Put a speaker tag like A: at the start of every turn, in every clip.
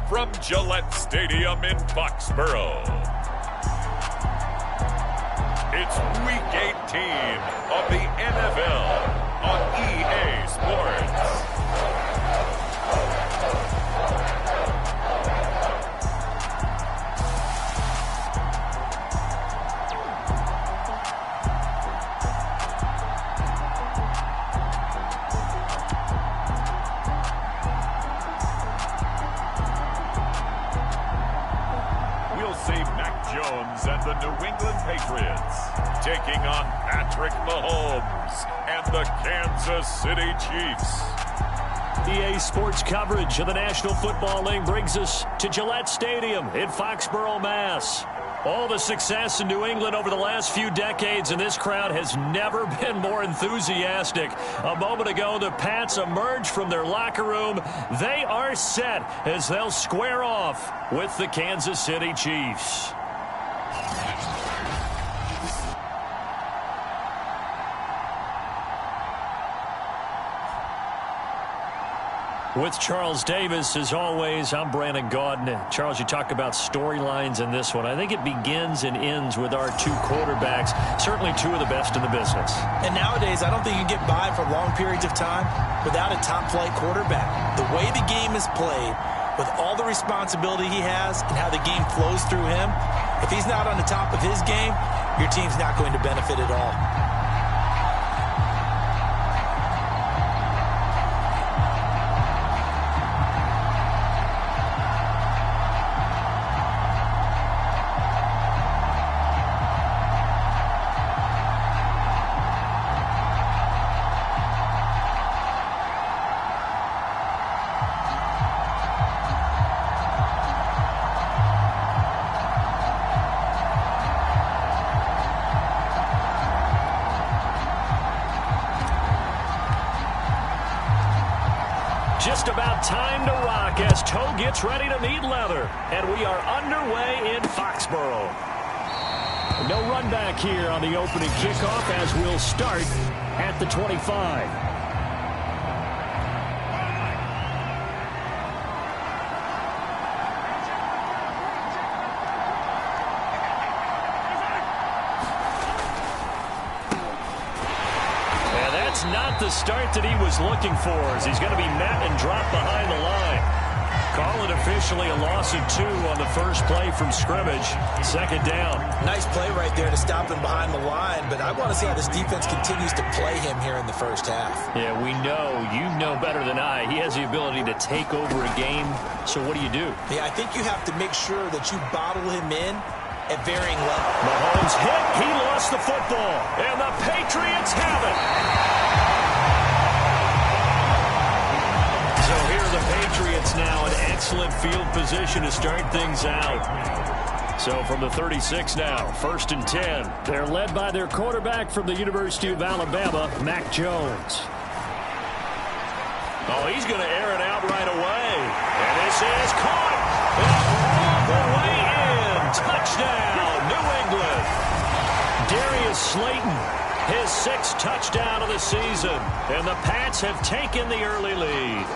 A: from Gillette Stadium in Foxborough. It's Week 18 of the NFL on EA Sports. And the New England Patriots taking on Patrick Mahomes and the Kansas City Chiefs.
B: EA Sports coverage of the National Football League brings us to Gillette Stadium in Foxborough, Mass. All the success in New England over the last few decades, and this crowd has never been more enthusiastic. A moment ago, the Pats emerged from their locker room. They are set as they'll square off with the Kansas City Chiefs. With Charles Davis, as always, I'm Brandon Gaudin. Charles, you talk about storylines in this one. I think it begins and ends with our two quarterbacks, certainly two of the best in the business.
C: And nowadays, I don't think you can get by for long periods of time without a top-flight quarterback. The way the game is played, with all the responsibility he has and how the game flows through him, if he's not on the top of his game, your team's not going to benefit at all.
B: Just about time to rock as toe gets ready to meet leather. And we are underway in Foxborough. No run back here on the opening kickoff as we'll start at the 25. Not the start that he was looking for, as he's going to be met and dropped behind the line. Call it officially a loss of 2 on the first play from scrimmage. Second down.
C: Nice play right there to stop him behind the line, but I want to see how this defense continues to play him here in the first half.
B: Yeah, we know, you know better than I, he has the ability to take over a game. So what do you do?
C: Yeah, I think you have to make sure that you bottle him in at varying levels.
B: Mahomes hit, he lost the football, and the Patriots have it. So here are the Patriots now in excellent field position to start things out. So from the 36 now, 1st and 10. They're led by their quarterback from the University of Alabama, Mac Jones. Oh, he's going to air it out right away. And this is caught. All the way in. Touchdown, New England. Darius Slayton, his 6th touchdown of the season. And the Pats have taken the early lead.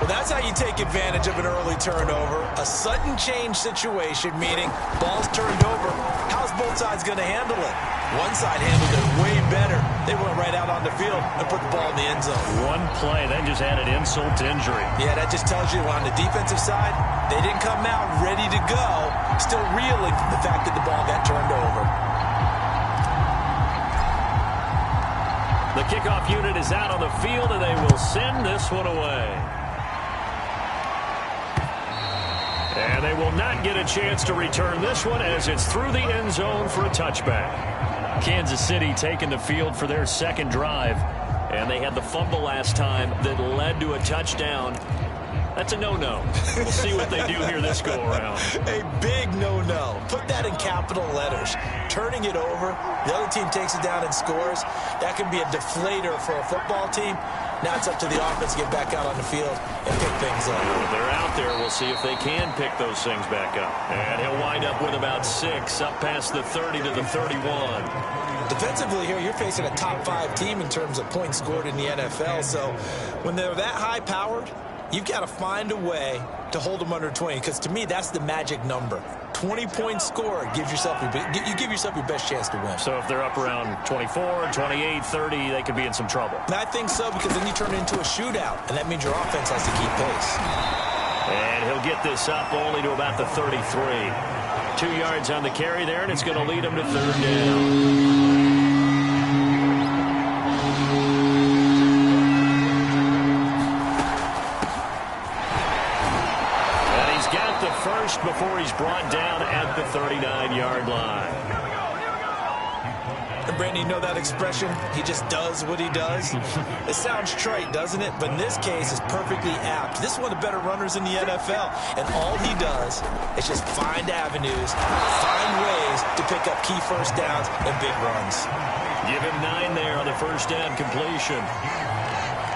C: Well, that's how you take advantage of an early turnover. A sudden change situation, meaning ball's turned over. How's both sides going to handle it? One side handled it way better. They went right out on the field and put the ball in the end zone.
B: One play, then just added insult to injury.
C: Yeah, that just tells you on the defensive side, they didn't come out ready to go, still reeling from the fact that the ball got turned over.
B: The kickoff unit is out on the field, and they will send this one away. And they will not get a chance to return this one as it's through the end zone for a touchback. Kansas City taking the field for their second drive. And they had the fumble last time that led to a touchdown. That's a no-no. We'll see what they do here this go-around.
C: A big no-no. Put that in capital letters. Turning it over, the other team takes it down and scores. That can be a deflator for a football team. Now it's up to the offense to get back out on the field and pick things up.
B: They're out there. We'll see if they can pick those things back up. And he'll wind up with about 6 up past the 30 to the 31.
C: Defensively here, you're facing a top 5 team in terms of points scored in the NFL. So when they're that high-powered, You've got to find a way to hold them under 20, because to me, that's the magic number. 20-point score, you give yourself your best chance to win.
B: So if they're up around 24, 28, 30, they could be in some trouble.
C: And I think so, because then you turn it into a shootout, and that means your offense has to keep pace.
B: And he'll get this up only to about the 33. 2 yards on the carry there, and it's going to lead him to third down. First before he's brought down at the 39-yard line.
C: And Brandon, you know that expression? He just does what he does. It sounds trite, doesn't it? But in this case, it's perfectly apt. This is one of the better runners in the NFL. And all he does is just find avenues, find ways to pick up key first downs and big runs.
B: Give him 9 there on the first down completion.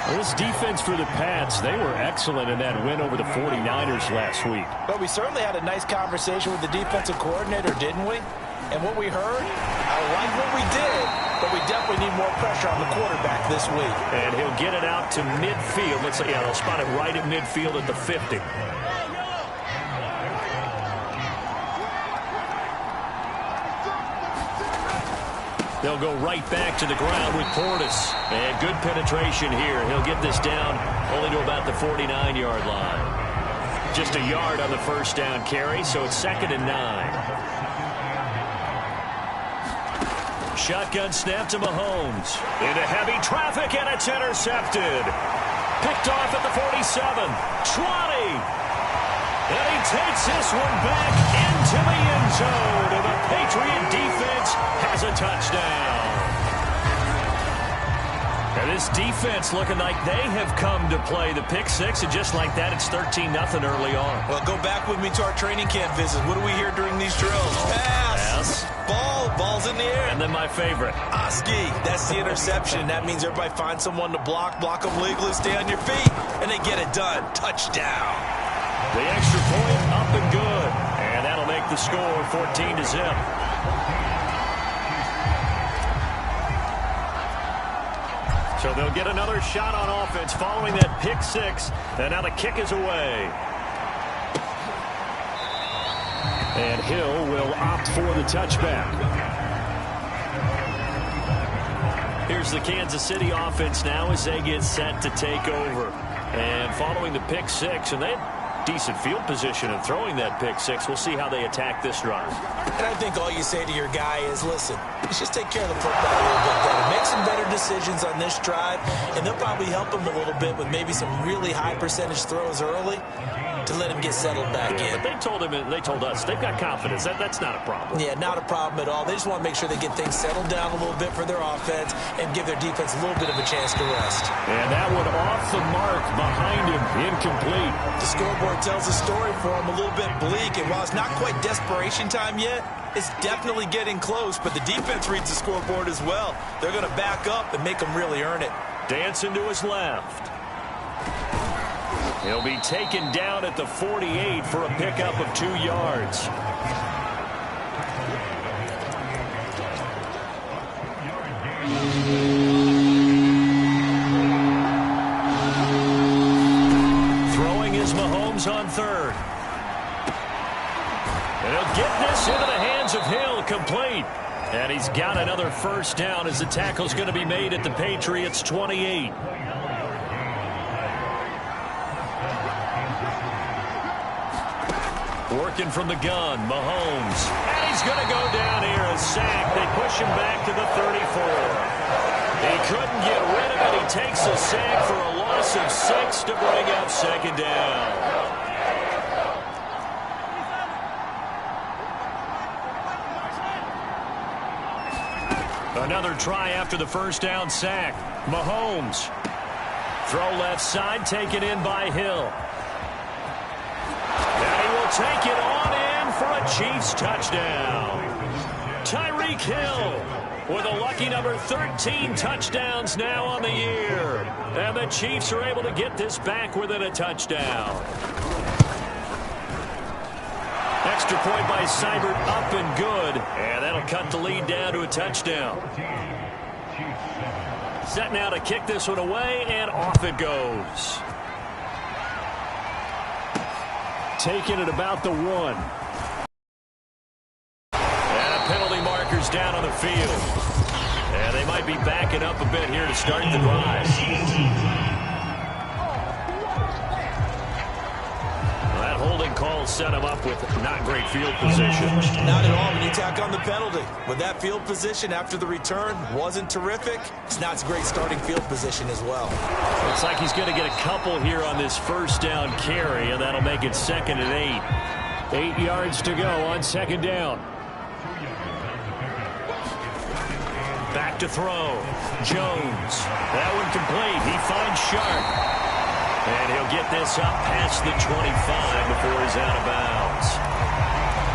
B: Well, this defense for the Pats, they were excellent in that win over the 49ers last week.
C: But we certainly had a nice conversation with the defensive coordinator, didn't we? And what we heard, I like what we did, but we definitely need more pressure on the quarterback this week.
B: And he'll get it out to midfield. Let's say, yeah, they'll spot it right at midfield at the 50. They'll go right back to the ground with Portis. And good penetration here. He'll get this down only to about the 49-yard line. Just a yard on the first down carry, so it's 2nd and 9. Shotgun snap to Mahomes. Into heavy traffic, and it's intercepted. Picked off at the 47. 20. And he takes this one back into the end zone. And the Patriot defense has a touchdown. And this defense looking like they have come to play the pick six. And just like that, it's 13-0 early on.
C: Well, go back with me to our training camp visit. What do we hear during these drills? Pass. Ball's in the air.
B: And then my favorite.
C: Oski. That's the interception. That means everybody finds someone to block them legally, stay on your feet, and they get it done. Touchdown.
B: The extra point up and good. And that'll make the score 14-0. So they'll get another shot on offense following that pick six. And now the kick is away. And Hill will opt for the touchback. Here's the Kansas City offense now as they get set to take over. And following the pick six, and they had decent field position in throwing that pick six. We'll see how they attack this drive.
C: And I think all you say to your guy is, listen, let's just take care of the football a little bit better. Make some better decisions on this drive, and they'll probably help him a little bit with maybe some really high percentage throws early to let him get settled back in.
B: But they told us they've got confidence. That's not a problem.
C: Yeah, not a problem at all. They just want to make sure they get things settled down a little bit for their offense and give their defense a little bit of a chance to rest.
B: And that one off the mark behind him, incomplete.
C: The scoreboard tells a story for him, a little bit bleak, and while it's not quite desperation time yet, it's definitely getting close, but the defense reads the scoreboard as well. They're going to back up and make them really earn it.
B: Dancing to his left. He'll be taken down at the 48 for a pickup of 2 yards. Throwing is Mahomes on third. And he'll get this into the hands of Hill, complete. And he's got another first down as the tackle's going to be made at the Patriots' 28. Working from the gun, Mahomes. And he's going to go down here, a sack. They push him back to the 34. He couldn't get rid of it. He takes a sack for a loss of 6 to bring up second down. Another try after the first down sack. Mahomes. Throw left side, taken in by Hill. Take it on in for a Chiefs touchdown. Tyreek Hill with a lucky number 13 touchdowns now on the year. And the Chiefs are able to get this back within a touchdown. Extra point by Seibert, up and good. And that'll cut the lead down to a touchdown. Set now to kick this one away, and off it goes. taken at about the 1. And a penalty marker's down on the field. And they might be backing up a bit here to start the drive. That holding call set him up with not great field position.
C: Not at all when you tack on the penalty. With that field position after the return wasn't terrific. It's not a great starting field position as well.
B: Looks like he's going to get a couple here on this first down carry, and that'll make it 2nd and 8. 8 yards to go on 2nd down. Back to throw. Jones. That one complete. He finds Sharp. And he'll get this up past the 25 before he's out of bounds.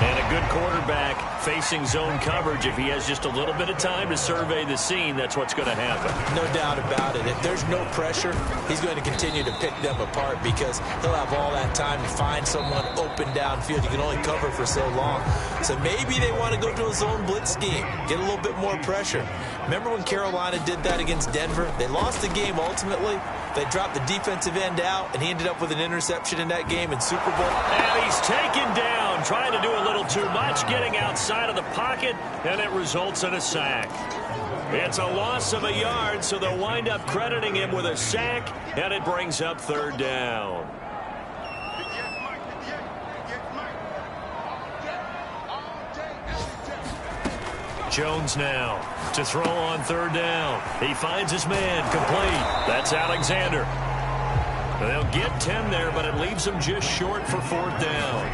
B: And a good quarterback facing zone coverage. If he has just a little bit of time to survey the scene, that's what's going to happen.
C: No doubt about it. If there's no pressure, he's going to continue to pick them apart because he'll have all that time to find someone open downfield. You can only cover for so long. So maybe they want to go to a zone blitz scheme, get a little bit more pressure. Remember when Carolina did that against Denver? They lost the game ultimately. They dropped the defensive end out, and he ended up with an interception in that game in Super Bowl.
B: And he's taken down, trying to do a little too much, getting outside of the pocket, and it results in a sack. It's a loss of a yard, so they'll wind up crediting him with a sack, and it brings up 3rd down. Jones now to throw on 3rd down. He finds his man, complete. That's Alexander. They'll get 10 there, but it leaves them just short for 4th down.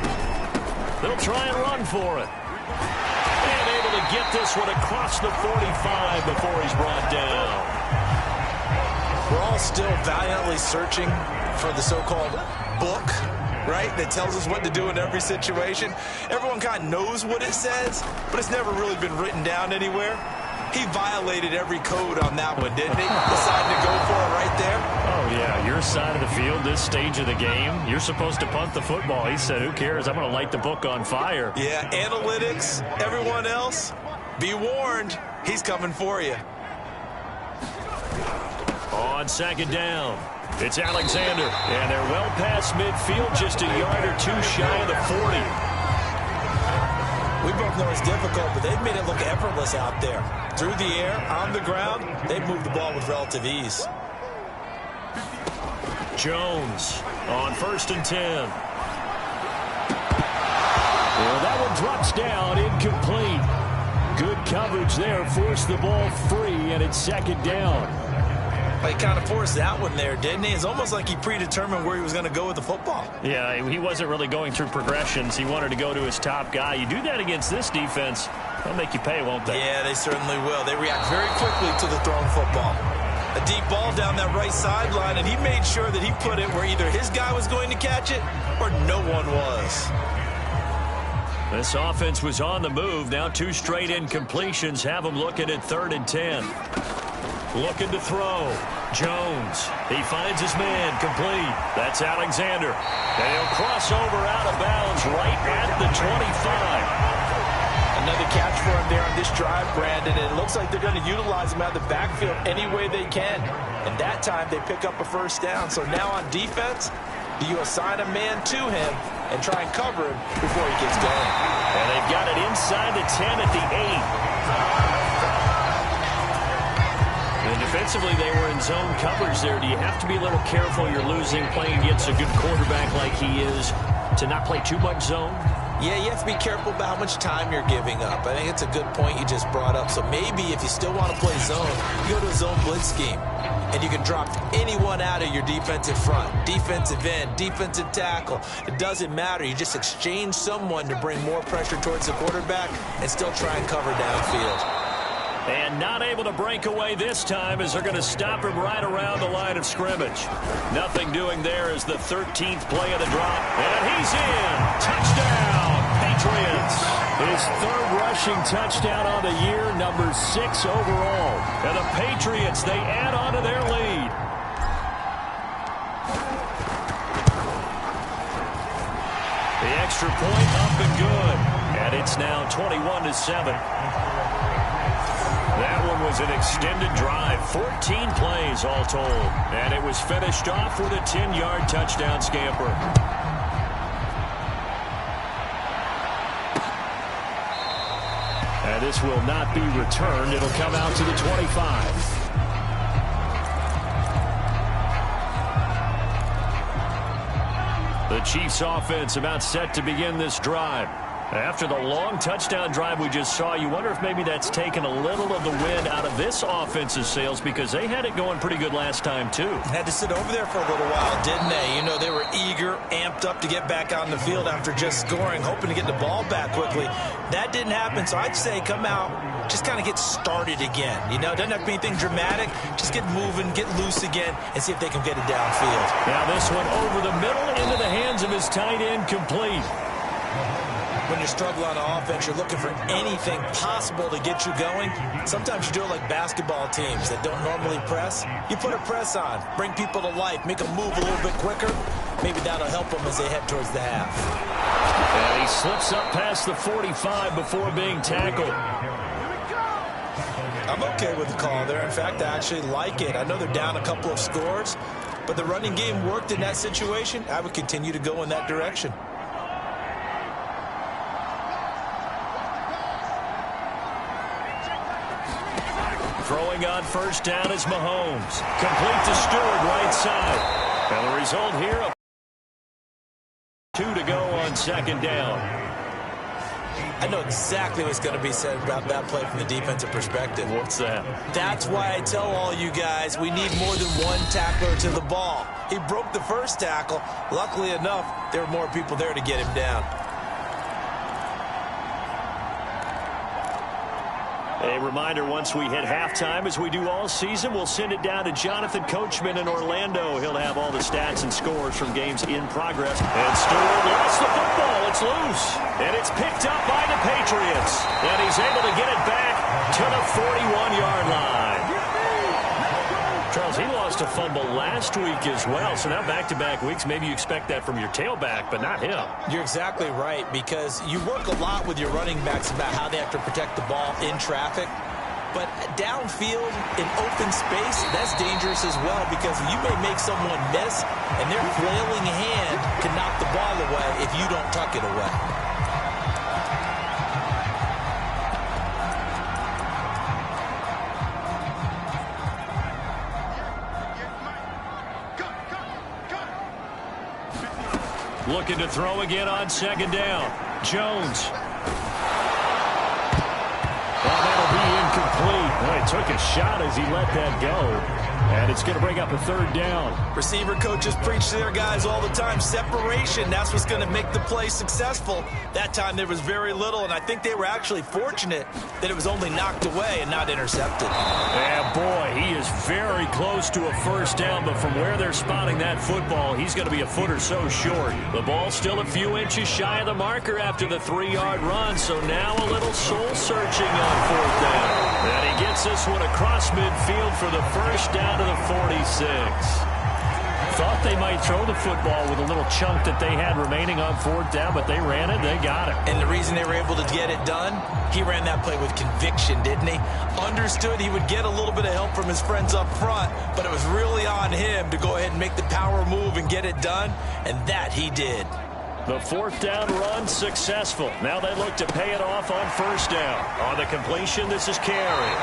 B: They'll try and run for it. And able to get this one across the 45 before he's brought down.
C: We're all still valiantly searching for the so-called book, right, that tells us what to do in every situation. Everyone kind of knows what it says, but it's never really been written down anywhere. He violated every code on that one, didn't he? Decided to go for it right there.
B: Oh, yeah, your side of the field, this stage of the game, you're supposed to punt the football. He said, who cares? I'm going to light the book on fire.
C: Yeah, analytics, everyone else, be warned, he's coming for you.
B: On 2nd down, it's Alexander, and they're well past midfield, just a yard or two shy of the 40.
C: We both know it's difficult, but they've made it look effortless out there. Through the air, on the ground, they've moved the ball with relative ease.
B: Jones on 1st and 10. Well, that one drops down, incomplete. Good coverage there, forced the ball free, and it's 2nd down.
C: He kind of forced that one there, didn't he? It's almost like he predetermined where he was going to go with the football.
B: Yeah, he wasn't really going through progressions. He wanted to go to his top guy. You do that against this defense, they'll make you pay, won't they?
C: Yeah, they certainly will. They react very quickly to the thrown football. A deep ball down that right sideline, and he made sure that he put it where either his guy was going to catch it or no one was.
B: This offense was on the move. Now 2 straight incompletions have them looking at 3rd and 10. Looking to throw. Jones. He finds his man. Complete. That's Alexander. And he'll cross over out of bounds right at the 25.
C: Another catch for him there on this drive, Brandon. And it looks like they're going to utilize him out of the backfield any way they can. And that time they pick up a 1st down. So now on defense, do you assign a man to him and try and cover him before he gets going?
B: And they've got it inside the 10 at the 8. And defensively, they were in zone coverage there. Do you have to be a little careful? You're losing, playing against a good quarterback like he is, to not play too much zone?
C: Yeah, you have to be careful about how much time you're giving up. I think it's a good point you just brought up. So maybe if you still want to play zone, you go to a zone blitz scheme. And you can drop anyone out of your defensive front. Defensive end, defensive tackle. It doesn't matter. You just exchange someone to bring more pressure towards the quarterback and still try and cover downfield.
B: And not able to break away this time as they're going to stop him right around the line of scrimmage. Nothing doing there as the 13th play of the drop. And he's in. Touchdown, Patriots. His 3rd rushing touchdown on the year, number 6 overall. And the Patriots, they add on to their lead. The extra point up and good. And it's now 21-7. That one was an extended drive, 14 plays all told. And it was finished off with a 10-yard touchdown scamper. And this will not be returned. It'll come out to the 25. The Chiefs offense about set to begin this drive. After the long touchdown drive we just saw, you wonder if maybe that's taken a little of the wind out of this offense's sails, because they had it going pretty good last time too.
C: Had to sit over there for a little while, didn't they? You know, they were eager, amped up to get back on the field after just scoring, hoping to get the ball back quickly. That didn't happen, so I'd say come out, just kind of get started again. You know, it doesn't have to be anything dramatic. Just get moving, get loose again, and see if they can get it downfield.
B: Now this one over the middle into the hands of his tight end, complete.
C: When you struggle on offense, you're looking for anything possible to get you going. Sometimes you do it like basketball teams that don't normally press. You put a press on, bring people to life, make them move a little bit quicker. Maybe that'll help them as they head towards the half.
B: And he slips up past the 45 before being tackled.
C: I'm okay with the call there. In fact, I actually like it. I know they're down a couple of scores, but the running game worked in that situation. I would continue to go in that direction.
B: Throwing on first down is Mahomes. Complete to Stewart, right side. And the result here, 2 to go on second down.
C: I know exactly what's going to be said about that play from the defensive perspective.
B: What's that?
C: That's why I tell all you guys we need more than one tackler to the ball. He broke the first tackle. Luckily enough, there were more people there to get him down.
B: A reminder, once we hit halftime, as we do all season, we'll send it down to Jonathan Coachman in Orlando. He'll have all the stats and scores from games in progress. And Stewart lost the football. It's loose. And it's picked up by the Patriots. And he's able to get it back to the 41-yard line. Charles, he lost a fumble last week as well. So now back-to-back weeks, maybe you expect that from your tailback, but not him.
C: You're exactly right, because you work a lot with your running backs about how they have to protect the ball in traffic. But downfield, in open space, that's dangerous as well, because you may make someone miss, and their flailing hand can knock the ball away if you don't tuck it away.
B: Looking to throw again on second down. Jones. Well, that'll be incomplete. Boy, he took a shot as he let that go. And it's going to bring up a third down.
C: Receiver coaches preach to their guys all the time. Separation, that's what's going to make the play successful. That time there was very little, and I think they were actually fortunate that it was only knocked away and not intercepted.
B: Yeah, boy, he is very close to a first down, but from where they're spotting that football, he's going to be a foot or so short. The ball's still a few inches shy of the marker after the 3-yard run, so now a little soul-searching on fourth down. And he gets this one across midfield for the first down to the 46. Thought they might throw the football with a little chunk that they had remaining on fourth down, but they ran it, they got it.
C: And the reason they were able to get it done, he ran that play with conviction, didn't he? Understood he would get a little bit of help from his friends up front, but it was really on him to go ahead and make the power move and get it done, and that he did.
B: The fourth down run successful. Now they look to pay it off on first down. On the completion, this is Carey.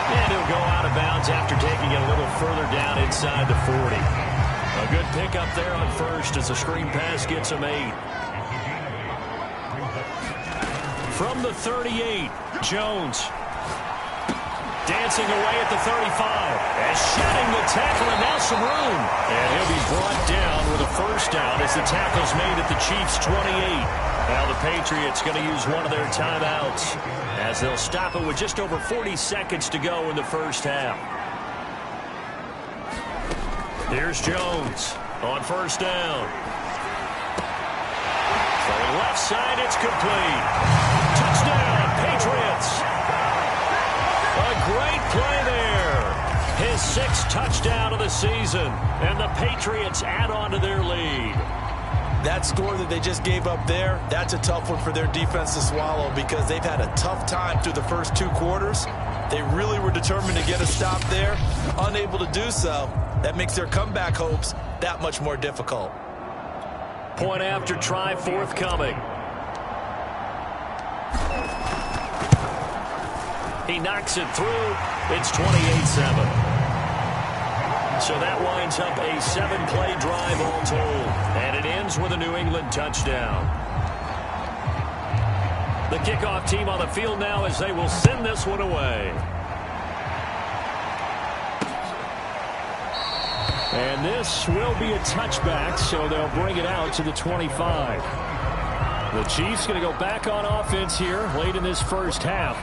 B: And he'll go out of bounds after taking it a little further down inside the 40. A good pickup there on first as the screen pass gets him 8. From the 38, Jones. Dancing away at the 35. And shedding the tackle, and now some room. And he'll be brought down with a first down as the tackle's made at the Chiefs' 28. Now the Patriots going to use one of their timeouts as they'll stop it with just over 40 seconds to go in the first half. Here's Jones on first down. Throwing left side, it's complete. Touchdown, Patriots. A great play there. His 6th touchdown of the season. And the Patriots add on to their lead.
C: That score that they just gave up there, that's a tough one for their defense to swallow, because they've had a tough time through the first 2 quarters. They really were determined to get a stop there. Unable to do so. That makes their comeback hopes that much more difficult.
B: Point after try forthcoming. He knocks it through. It's 28-7. So that winds up a 7-play drive all told. And it ends with a New England touchdown. The kickoff team on the field now as they will send this one away. And this will be a touchback, so they'll bring it out to the 25. The Chiefs going to go back on offense here late in this first half.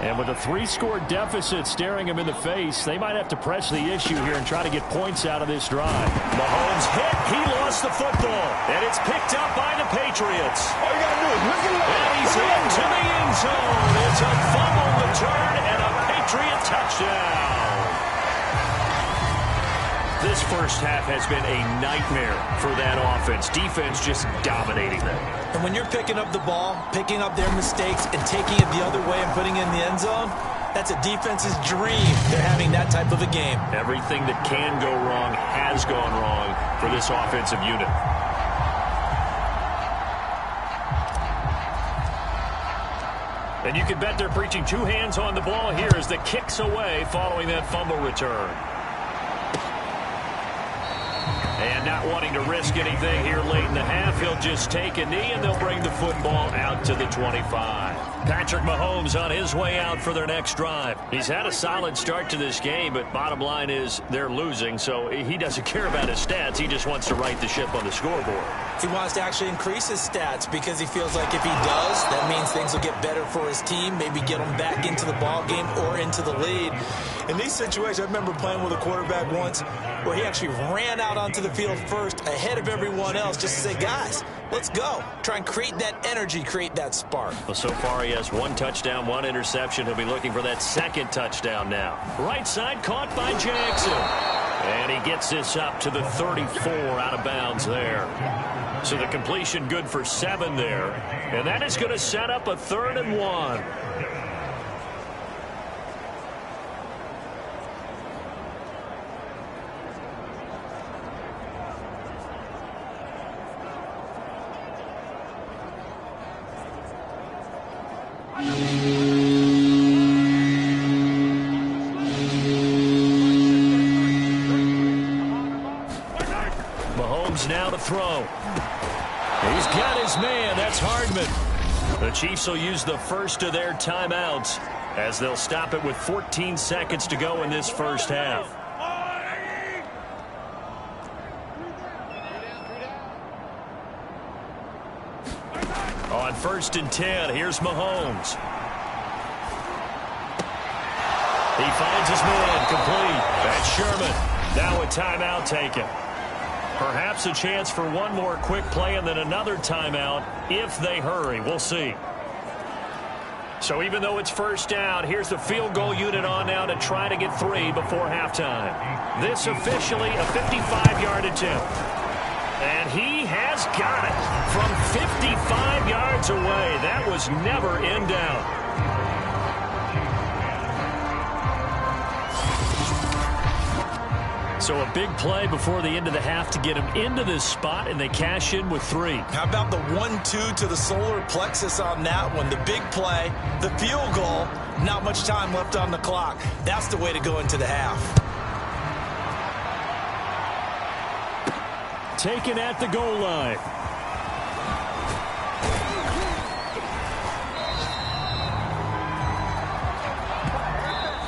B: And with a 3-score deficit staring them in the face, they might have to press the issue here and try to get points out of this drive. Mahomes hit. He lost the football. And it's picked up by the Patriots.
D: All you got to do is look at it.
B: And he's into the end zone. It's a fumble return and a Patriot touchdown. This first half has been a nightmare for that offense. Defense just dominating them.
C: And when you're picking up the ball, picking up their mistakes, and taking it the other way and putting it in the end zone, that's a defense's dream. They're having that type of a game.
B: Everything that can go wrong has gone wrong for this offensive unit. And you can bet they're preaching 2 hands on the ball here as the kick's away following that fumble return. And not wanting to risk anything here late in the half, he'll just take a knee and they'll bring the football out to the 25. Patrick Mahomes on his way out for their next drive. He's had a solid start to this game, but bottom line is they're losing, so he doesn't care about his stats. He just wants to right the ship on the scoreboard.
C: He wants to actually increase his stats because he feels like if he does, that means things will get better for his team, maybe get them back into the ball game or into the lead. In these situations, I remember playing with a quarterback once where he actually ran out onto the field first ahead of everyone else just to say, guys, let's go. Try and create that energy, create that spark.
B: Well, so far he has 1 touchdown, 1 interception. He'll be looking for that 2nd touchdown now. Right side caught by Jackson. And he gets this up to the 34 out of bounds there. So the completion good for 7 there. And that is going to set up a 3rd and 1. Mahomes now to throw. He's got his man. That's Hardman. The Chiefs will use the first of their timeouts as they'll stop it with 14 seconds to go in this first half. On 1st and 10, here's Mahomes. He finds his man complete. That's Sherman. Now a timeout taken. Perhaps a chance for one more quick play and then another timeout if they hurry. We'll see. So even though it's first down, here's the field goal unit on now to try to get 3 before halftime. This officially a 55-yard attempt. And he has got it from 55 yards away. That was never in doubt. So a big play before the end of the half to get him into this spot, and they cash in with 3.
C: How about the 1-2 to the solar plexus on that one? The big play, the field goal, not much time left on the clock. That's the way to go into the half.
B: Taken at the goal line.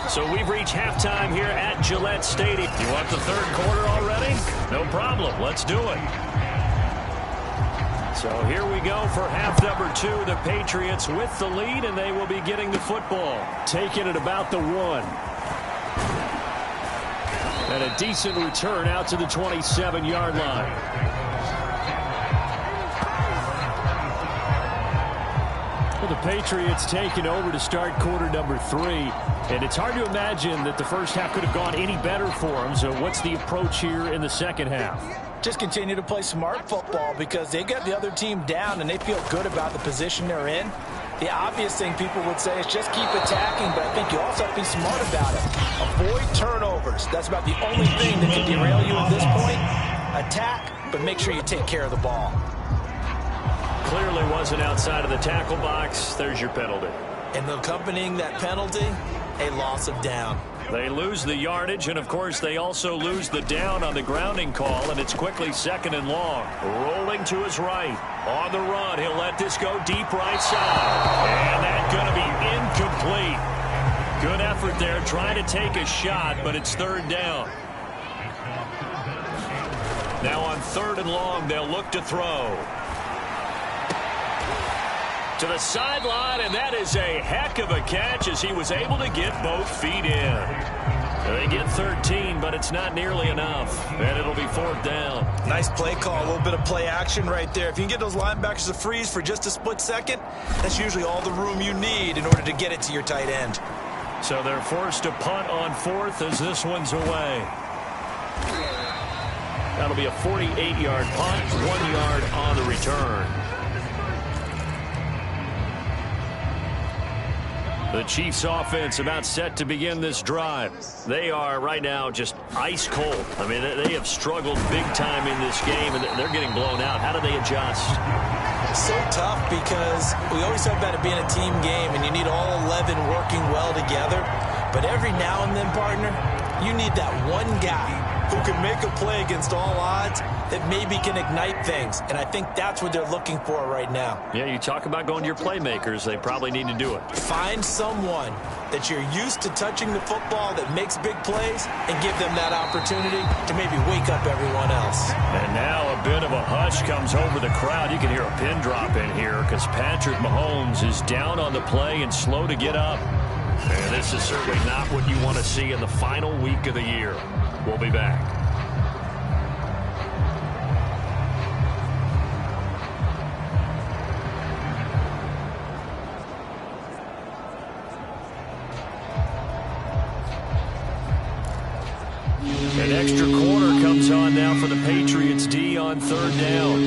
B: So we've reached halftime here at Gillette Stadium. You want the 3rd quarter already? No problem. Let's do it. So here we go for half number 2. The Patriots with the lead, and they will be getting the football. Taking it about the 1. And a decent return out to the 27-yard line. Well, the Patriots taking over to start quarter number 3. And it's hard to imagine that the first half could have gone any better for them. So what's the approach here in the second half?
C: Just continue to play smart football because they got the other team down and they feel good about the position they're in. The obvious thing people would say is just keep attacking, but I think you also have to be smart about it. Avoid turnovers. That's about the only thing that can derail you at this point. Attack, but make sure you take care of the ball.
B: Clearly wasn't outside of the tackle box. There's your penalty.
C: And accompanying that penalty, a loss of down.
B: They lose the yardage, and, of course, they also lose the down on the grounding call, and it's quickly 2nd and long. Rolling to his right. On the run, he'll let this go deep right side. And that's going to be incomplete. Good effort there, trying to take a shot, but it's 3rd down. Now on 3rd and long, they'll look to throw. To the sideline, and that is a heck of a catch as he was able to get both feet in. They get 13, but it's not nearly enough, and it'll be 4th down.
C: Nice play call, a little bit of play action right there. If you can get those linebackers to freeze for just a split second, that's usually all the room you need in order to get it to your tight end.
B: So they're forced to punt on 4th as this one's away. That'll be a 48-yard punt, 1 yard on the return. The Chiefs offense about set to begin this drive. They are right now just ice cold. I mean, they have struggled big time in this game, and they're getting blown out. How do they adjust?
C: So tough because we always talk about it being a team game, and you need all 11 working well together. But every now and then, partner, you need that one guy who can make a play against all odds that maybe can ignite things. And I think that's what they're looking for right now.
B: Yeah, you talk about going to your playmakers. They probably need to do it.
C: Find someone that you're used to touching the football that makes big plays and give them that opportunity to maybe wake up everyone else.
B: And now a bit of a hush comes over the crowd. You can hear a pin drop in here because Patrick Mahomes is down on the play and slow to get up. And this is certainly not what you want to see in the final week of the year. We'll be back. An extra quarter comes on now for the Patriots D on 3rd down.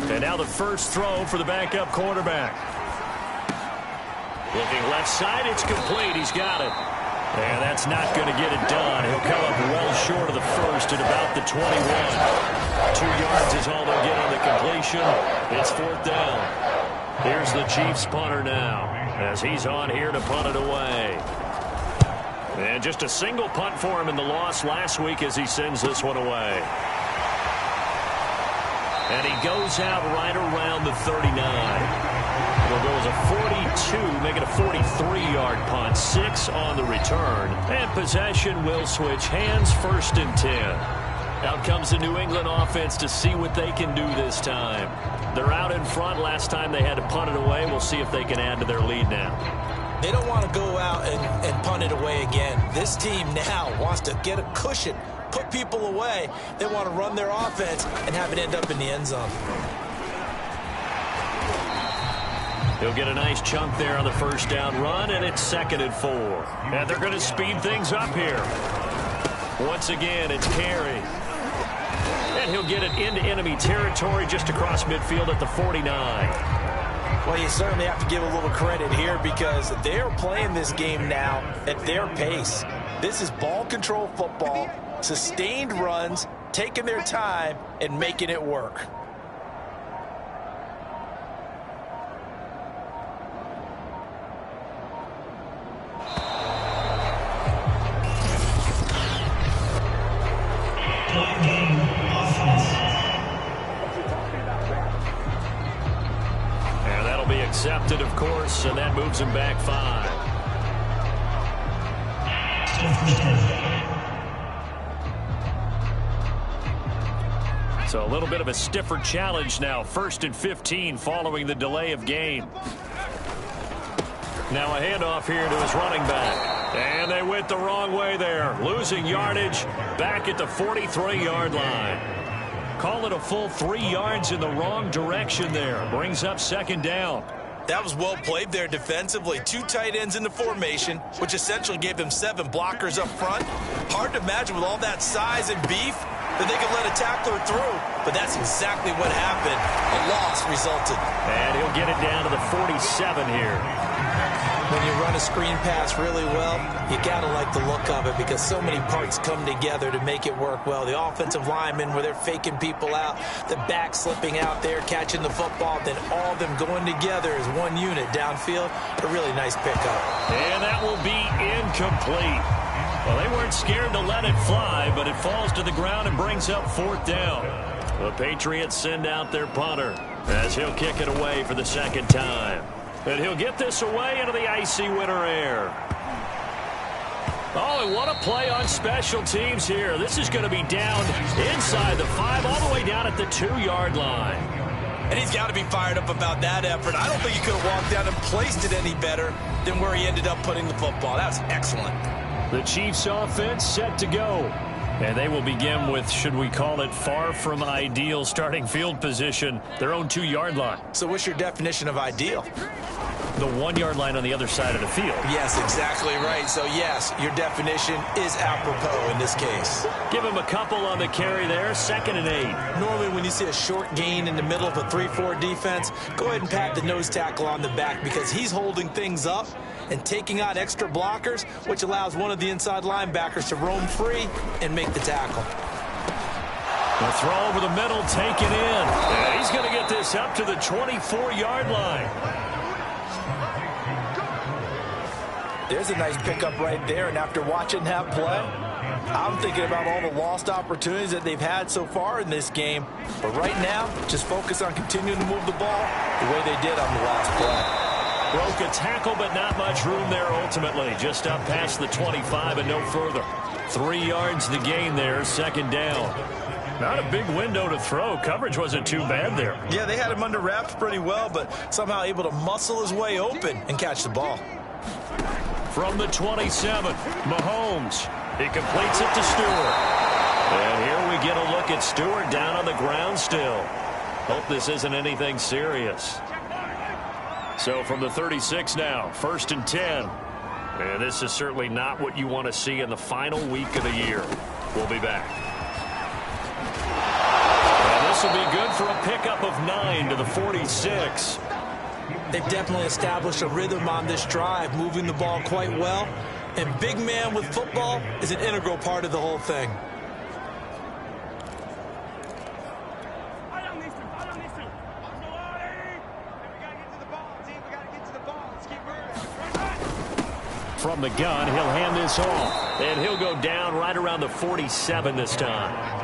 B: And now the first throw for the backup quarterback. Looking left side, it's complete. He's got it. And that's not going to get it done. He'll come up well short of the first at about the 21. 2 yards is all they'll get on the completion. It's 4th down. Here's the Chiefs punter now as he's on here to punt it away. And just a single punt for him in the loss last week as he sends this one away. And he goes out right around the 39. It'll go as a 42, make it a 43-yard punt, 6 on the return. And possession will switch hands, 1st and 10. Out comes the New England offense to see what they can do this time. They're out in front. Last time they had to punt it away. We'll see if they can add to their lead now.
C: They don't want to go out and punt it away again. This team now wants to get a cushion, put people away. They want to run their offense and have it end up in the end zone.
B: He'll get a nice chunk there on the first down run, and it's 2nd and 4. And they're going to speed things up here. Once again, it's Carey. And he'll get it into enemy territory just across midfield at the 49.
C: Well, you certainly have to give a little credit here because they're playing this game now at their pace. This is ball control football, sustained runs, taking their time, and making it work.
B: And that'll be accepted, of course, and that moves him back 5. So a little bit of a stiffer challenge now. 1st and 15 following the delay of game. Now a handoff here to his running back. And they went the wrong way there. Losing yardage back at the 43-yard line. Call it a full 3 yards in the wrong direction there. Brings up 2nd down.
C: That was well played there defensively. 2 tight ends in the formation, which essentially gave them 7 blockers up front. Hard to imagine with all that size and beef that they could let a tackler through. But that's exactly what happened. A loss resulted.
B: And he'll get it down to the 47 here.
C: When you run a screen pass really well, you got to like the look of it because so many parts come together to make it work well. The offensive linemen where they're faking people out, the back slipping out there, catching the football, then all of them going together as one unit downfield. A really nice pickup.
B: And that will be incomplete. Well, they weren't scared to let it fly, but it falls to the ground and brings up 4th down. The Patriots send out their punter as he'll kick it away for the 2nd time. And he'll get this away into the icy winter air. Oh, and what a play on special teams here. This is going to be down inside the 5, all the way down at the 2-yard line.
C: And he's got to be fired up about that effort. I don't think he could have walked down and placed it any better than where he ended up putting the football. That was excellent.
B: The Chiefs offense set to go. And they will begin with, should we call it, far from ideal starting field position, their own 2-yard line.
C: So what's your definition of ideal?
B: The 1-yard line on the other side of the field.
C: Yes, exactly right. So, yes, your definition is apropos in this case.
B: Give him a couple on the carry there, 2nd and 8.
C: Normally when you see a short gain in the middle of a 3-4 defense, go ahead and pat the nose tackle on the back because he's holding things up and taking on extra blockers, which allows one of the inside linebackers to roam free and make the tackle.
B: The throw over the middle, taken in. And he's going to get this up to the 24-yard line.
C: There's a nice pickup right there, and after watching that play, I'm thinking about all the lost opportunities that they've had so far in this game. But right now, just focus on continuing to move the ball the way they did on the last play.
B: Broke a tackle, but not much room there ultimately. Just up past the 25 and no further. 3 yards the gain there, 2nd down. Not a big window to throw. Coverage wasn't too bad there.
C: Yeah, they had him under wraps pretty well, but somehow able to muscle his way open and catch the ball.
B: From the 27, Mahomes. He completes it to Stewart. And here we get a look at Stewart down on the ground still. Hope this isn't anything serious. So from the 36 now, 1st and 10. And this is certainly not what you want to see in the final week of the year. We'll be back. And this will be good for a pickup of 9 to the 46.
C: They've definitely established a rhythm on this drive, moving the ball quite well. And big man with football is an integral part of the whole thing.
B: From the gun, he'll hand this off. And he'll go down right around the 47 this time.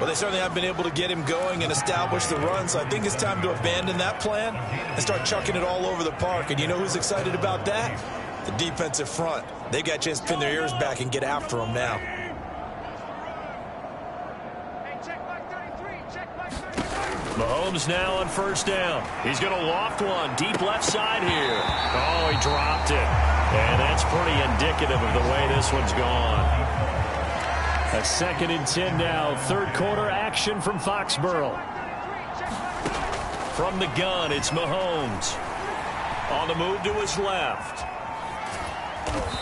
C: Well, they certainly have been able to get him going and establish the run, so I think it's time to abandon that plan and start chucking it all over the park. And you know who's excited about that? The defensive front. They got a chance to pin their ears back and get after him now.
B: Mahomes now on 1st down. He's going to loft one deep left side here. Oh, he dropped it. And that's pretty indicative of the way this one's gone. A 2nd and 10 now. 3rd quarter action from Foxborough. From the gun, it's Mahomes. On the move to his left.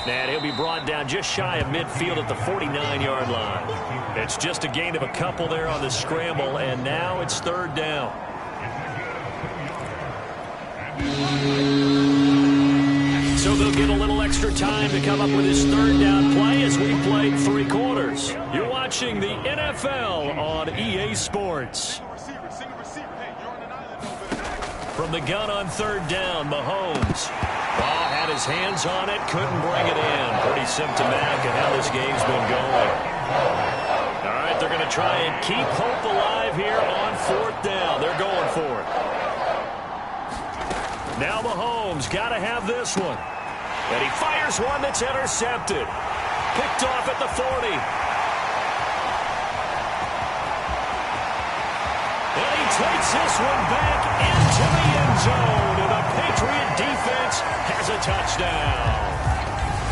B: And he'll be brought down just shy of midfield at the 49-yard line. It's just a gain of a couple there on the scramble, and now it's 3rd down. So they'll get a little extra time to come up with his 3rd down play as we played 3 quarters. You're watching the NFL on EA Sports. From the gun on 3rd down, Mahomes. Oh, had his hands on it, couldn't bring it in. Pretty symptomatic of how this game's been going. All right, they're going to try and keep hope alive here on 4th down. They're going for it. Now Mahomes got to have this one. And he fires one that's intercepted. Picked off at the 40. And he takes this one back into the end zone. And the Patriot defense has a touchdown.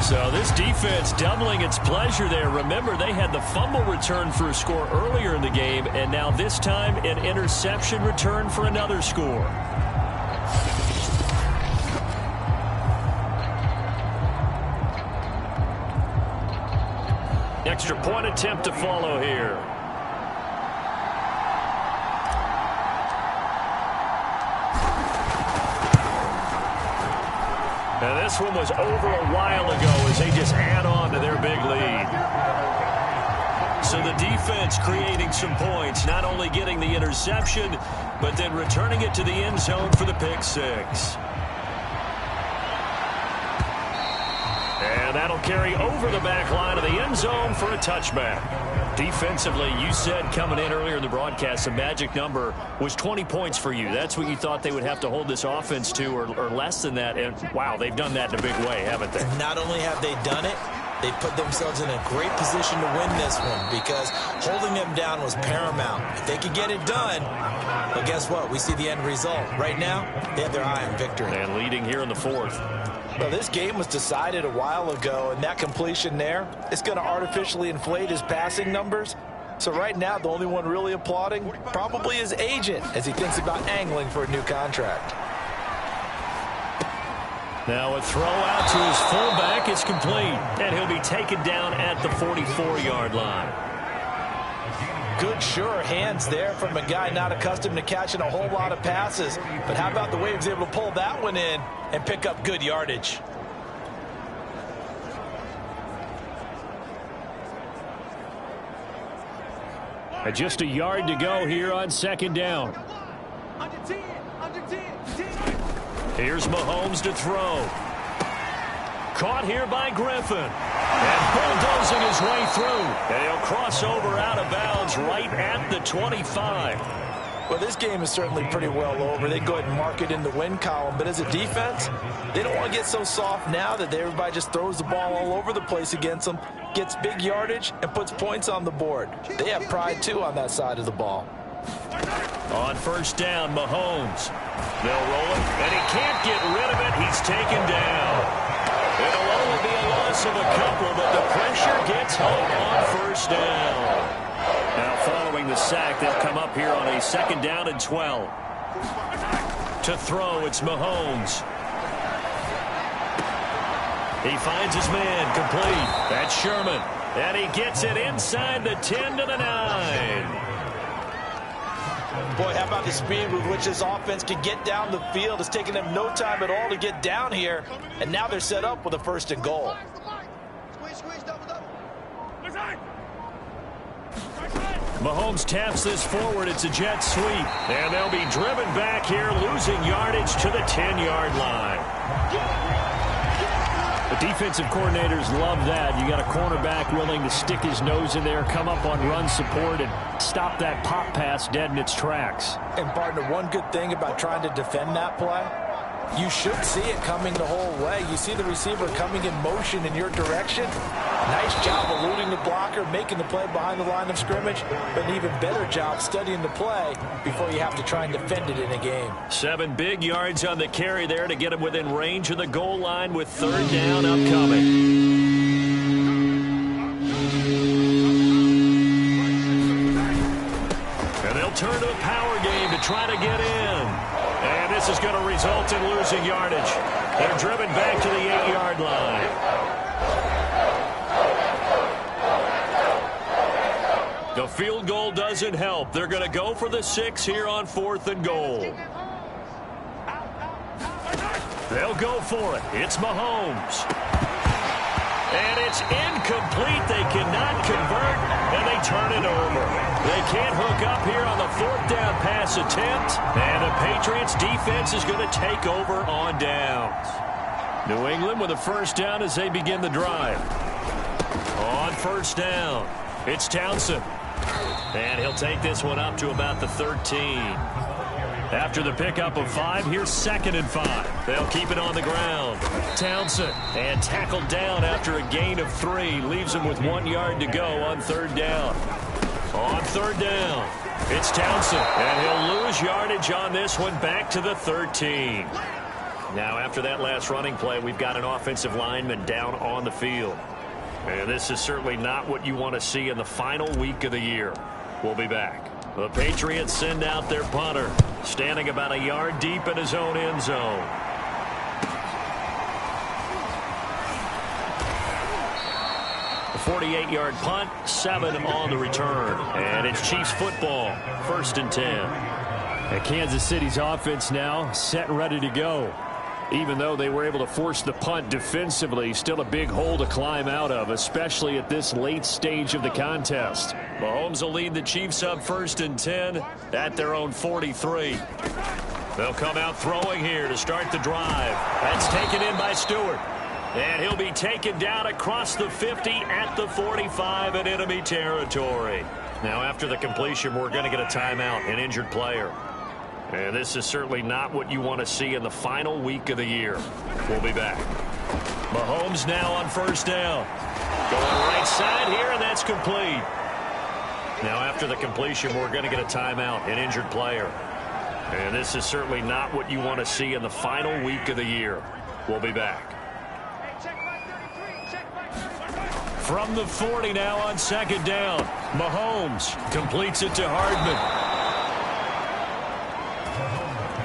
B: So this defense doubling its pleasure there. Remember, they had the fumble return for a score earlier in the game. And now this time an interception return for another score. Extra point attempt to follow here. And this one was over a while ago as they just add on to their big lead. So the defense creating some points, not only getting the interception, but then returning it to the end zone for the pick six. And that'll carry over the back line of the end zone for a touchback. Defensively, you said coming in earlier in the broadcast, the magic number was 20 points for you. That's what you thought they would have to hold this offense to, or less than that. And, wow, they've done that in a big way, haven't they?
C: Not only have they done it, they put themselves in a great position to win this one because holding them down was paramount. If they could get it done, well, guess what? We see the end result. Right now, they have their eye on victory.
B: And leading here in the fourth.
C: Well, this game was decided a while ago, and that completion there is going to artificially inflate his passing numbers. So right now, the only one really applauding probably his agent as he thinks about angling for a new contract.
B: Now a throw out to his fullback is complete, and he'll be taken down at the 44-yard line.
C: Good, sure hands there from a guy not accustomed to catching a whole lot of passes. But how about the way he was able to pull that one in and pick up good yardage?
B: Just a yard to go here on second down. Here's Mahomes to throw. Caught here by Griffin. And bulldozing his way through. And he'll cross over out of bounds right at the 25.
C: Well, this game is certainly pretty well over. They go ahead and mark it in the win column. But as a defense, they don't want to get so soft now that everybody just throws the ball all over the place against them, gets big yardage, and puts points on the board. They have pride, too, on that side of the ball.
B: On first down, Mahomes. They'll roll it, and he can't get rid of it. He's taken down. It'll only be a loss of a couple, but the pressure gets home on first down. Now following the sack, they'll come up here on a second down and 12. To throw, it's Mahomes. He finds his man, complete. That's Sherman. And he gets it inside the 10 to the 9.
C: Boy, how about the speed with which this offense can get down the field? It's taken them no time at all to get down here, and now they're set up with a first and goal.
B: Mahomes taps this forward. It's a jet sweep. And they'll be driven back here, losing yardage to the 10-yard line. The defensive coordinators love that. You got a cornerback willing to stick his nose in there, come up on run support, and stop that pop pass dead in its tracks.
C: And, partner, one good thing about trying to defend that play, you should see it coming the whole way. You see the receiver coming in motion in your direction. Nice job eluding the blocker, making the play behind the line of scrimmage, but an even better job studying the play before you have to try and defend it in a game.
B: 7 big yards on the carry there to get him within range of the goal line with third down upcoming. And they'll turn to a power game to try to get in. And this is going to result in losing yardage. They're driven back to the 8-yard line. The field goal doesn't help. They're going to go for the 6 here on 4th and goal. They'll go for it. It's Mahomes. And it's incomplete. They cannot convert, and they turn it over. They can't hook up here on the 4th down pass attempt, and the Patriots defense is going to take over on downs. New England with a first down as they begin the drive. On first down, it's Townsend. And he'll take this one up to about the 13. After the pickup of 5, here's 2nd and 5. They'll keep it on the ground. Townsend, and tackled down after a gain of 3. Leaves him with 1 yard to go on 3rd down. On 3rd down, it's Townsend. And he'll lose yardage on this one back to the 13. Now after that last running play, we've got an offensive lineman down on the field. And this is certainly not what you want to see in the final week of the year. We'll be back. The Patriots send out their punter, standing about a yard deep in his own end zone. A 48-yard punt, 7 on the return. And it's Chiefs football, 1st and 10. And Kansas City's offense now set and ready to go. Even though they were able to force the punt defensively, still a big hole to climb out of, especially at this late stage of the contest. Mahomes will lead the Chiefs up 1st and 10 at their own 43. They'll come out throwing here to start the drive. That's taken in by Stewart. And he'll be taken down across the 50 at the 45 in enemy territory. Now after the completion, we're going to get a timeout, an injured player. And this is certainly not what you want to see in the final week of the year. We'll be back. Mahomes now on 1st down. Going right side here, and that's complete. Now after the completion, we're going to get a timeout, an injured player. And this is certainly not what you want to see in the final week of the year. We'll be back. From the 40 now on 2nd down. Mahomes completes it to Hardman.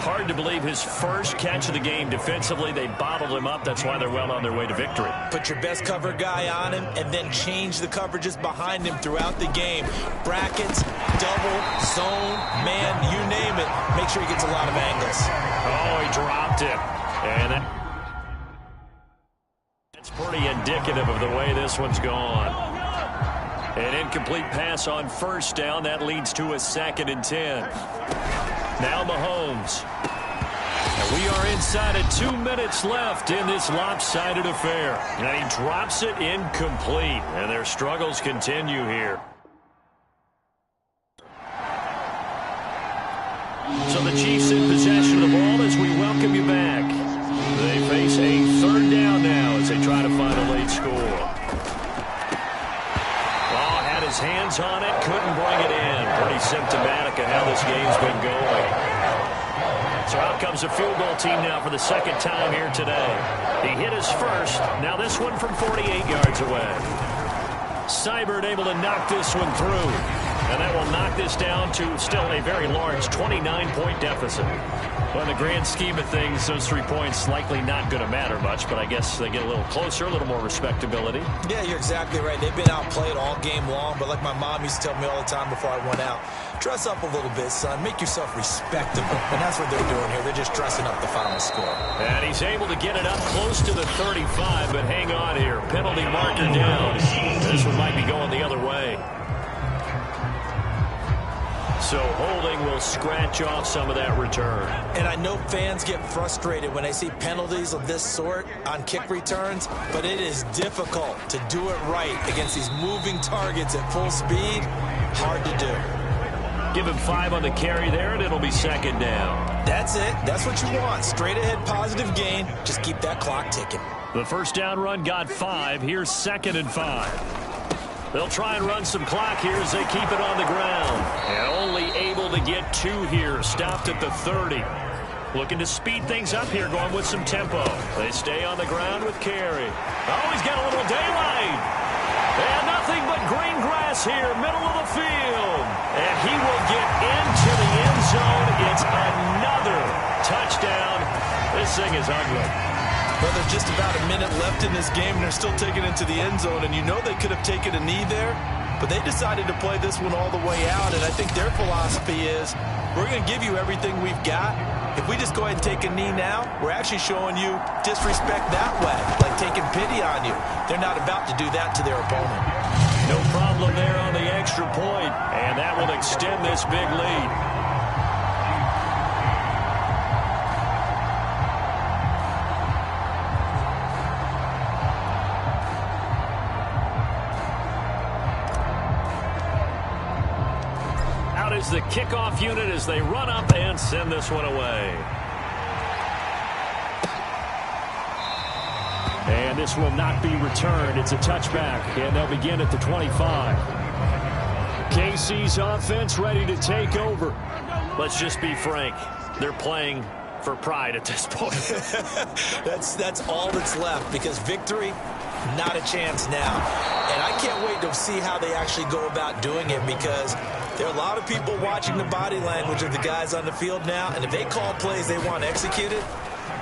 B: Hard to believe his first catch of the game defensively. They bottled him up. That's why they're well on their way to victory.
C: Put your best cover guy on him and then change the coverages behind him throughout the game. Brackets, double, zone, man, you name it. Make sure he gets a lot of angles.
B: Oh, he dropped it. And that's pretty indicative of the way this one's gone. An incomplete pass on 1st down. That leads to a 2nd and 10. Now Mahomes. And we are inside of 2 minutes left in this lopsided affair. And he drops it incomplete. And their struggles continue here. So the Chiefs in possession of the ball as we welcome you back. They face a 3rd down now as they try to find a late score. Oh, had his hands on it, couldn't bring it in. Pretty symptomatic of how this game's been going. So out comes a field goal team now for the 2nd time here today. He hit his first. Now this one from 48 yards away. Seibert able to knock this one through. And that will knock this down to still a very large 29-point deficit. Well, in the grand scheme of things, those 3 points likely not going to matter much, but I guess they get a little closer, a little more respectability.
C: Yeah, you're exactly right. They've been outplayed all game long, but like my mom used to tell me all the time before I went out, dress up a little bit, son. Make yourself respectable. And that's what they're doing here. They're just dressing up the final score.
B: And he's able to get it up close to the 35, but hang on here. Penalty marker down. This one might be going the other way. So holding will scratch off some of that return.
C: And I know fans get frustrated when they see penalties of this sort on kick returns, but it is difficult to do it right against these moving targets at full speed. Hard to do.
B: Give him 5 on the carry there, and it'll be 2nd down.
C: That's it. That's what you want. Straight ahead positive gain. Just keep that clock ticking.
B: The 1st down run got 5. Here's 2nd and 5. They'll try and run some clock here as they keep it on the ground. And only able to get 2 here. Stopped at the 30. Looking to speed things up here, going with some tempo. They stay on the ground with Carey. Oh, he's got a little daylight. And nothing but green grass here, middle of the field. And he will get into the end zone. It's another touchdown. This thing is ugly.
C: Well, there's just about a minute left in this game, and they're still taking it to the end zone. And you know they could have taken a knee there, but they decided to play this one all the way out. And I think their philosophy is, we're going to give you everything we've got. If we just go ahead and take a knee now, we're actually showing you disrespect that way, like taking pity on you. They're not about to do that to their opponent.
B: No problem there on the extra point, and that will extend this big lead. Is the kickoff unit as they run up and send this one away. And this will not be returned. It's a touchback, and they'll begin at the 25. KC's offense ready to take over. Let's just be frank. They're playing for pride at this point.
C: That's all that's left, because victory, not a chance now. And I can't wait to see how they actually go about doing it, because there are a lot of people watching the body language of the guys on the field now, and if they call plays they want executed,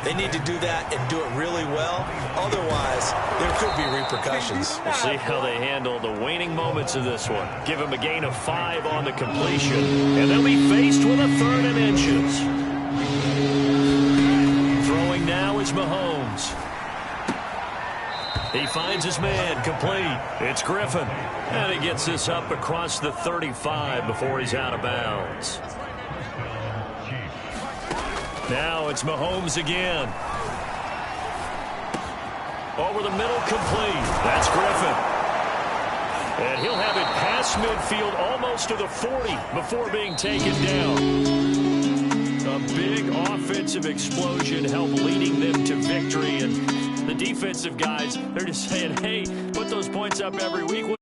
C: they need to do that and do it really well. Otherwise, there could be repercussions.
B: We'll see how they handle the waning moments of this one. Give them a gain of 5 on the completion, and they'll be faced with a 3rd and inches. Throwing now is He finds his man, complete. It's Griffin. And he gets this up across the 35 before he's out of bounds. Now it's Mahomes again. Over the middle, complete. That's Griffin. And he'll have it past midfield almost to the 40 before being taken down. A big offensive explosion helped leading them to victory. And the defensive guys, they're just saying, hey, put those points up every week.